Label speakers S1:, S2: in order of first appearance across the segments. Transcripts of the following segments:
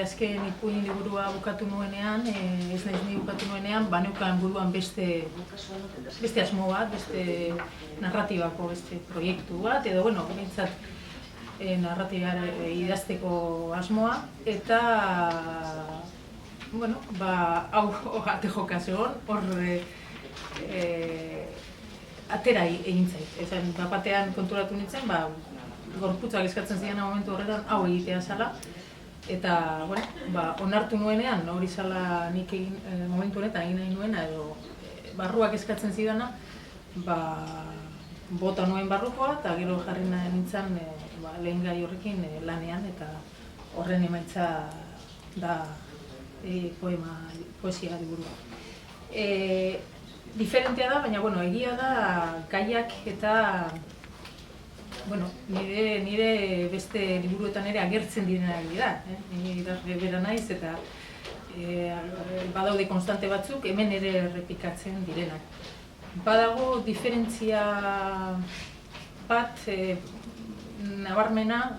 S1: azken ipuin liburua bukatu nuenean, ez naiz ni bukatu nuenean, baneukan buruan beste asmo bat, beste narratibako beste proiektu bat, edo, bueno, behintzat narratiba idazteko asmoa, eta, bueno, hau ate joka zegoen, hor atera egin zait. Ezen, batean konturatu nintzen, gorputzak eskatzen ziren momentu horretan hau egitea zala. Eta, onartu nuenean, hori zala nik momentu honetan egin nahi nuena, edo barruak eskatzen zidana, bota nuen barrukoa, eta gero jarri nahi nintzen lehen gai horrekin lanean, eta horren emaitza da poesia liburua. Diferentea da, baina egia da gaiak eta nire beste liburuetan ere agertzen direnak dira. Ni idazle bera naiz eta badaude konstante batzuk hemen ere errepikatzen direnak. Badago diferentzia bat nabarmena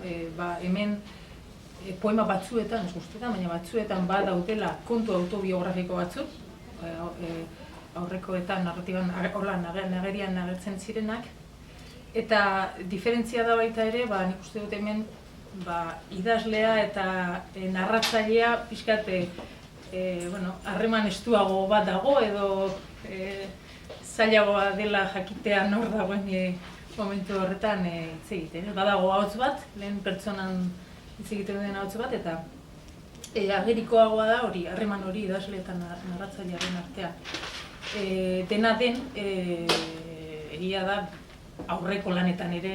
S1: hemen poema batzuetan, ez guztietan, baina batzuetan badautela kontu autobiografiko batzuk, aurrekoetan narratiban agerian agertzen zirenak, eta diferentzia da baita ere, nik uste dut hemen idazlea eta narratzailea pixkat harreman estuago bat dago edo zailagoa dela jakitea nor dagoen momentu horretan hitz egiten. Badago ahots bat, lehen pertsonan hitz egiten den ahots bat, eta agerikoagoa da hori, harreman hori idazle eta narratzailearen artean. Dena den, egia da, aurreko lanetan ere,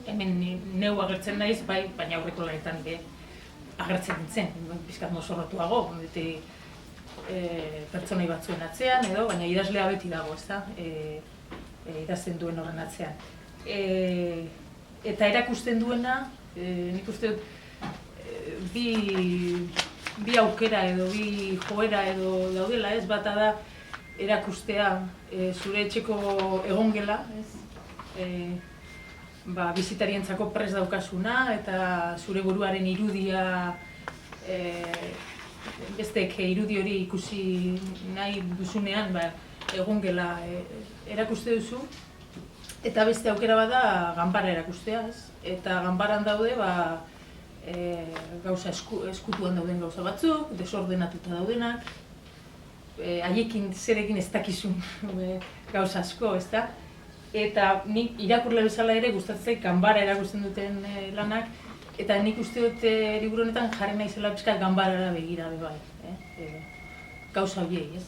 S1: hemen neu agertzen naiz, baina aurreko lanetan ere agertzen nintzen, pixkat mozorrotuago, pertsonai batzuen atzean, baina idazlea beti dago, ezta, idazten duen horren atzean. Eta erakusten duena, nik uste dut, bi aukera edo, bi joera edo daudela, ez, bata da erakustea zure etxeko egongela, bisitarientzako prest daukasuna eta zure buruaren irudia bestek irudi hori ikusi nahi duzunean egongela erakuste duzu, eta beste aukera bada ganbara erakustea, eta ganbaran daude gauza eskutuan dauden gauza batzuk, desordenatuta daudenak, haiekin zerekin ez dakizun gauza asko, ez da? Eta nik irakurle bezala ere gustatzen ganbara erakusten duten lanak, eta nik uste dut liburu honetan jarri naizela pixka ganbarara begira bai, gauza horiei, ez?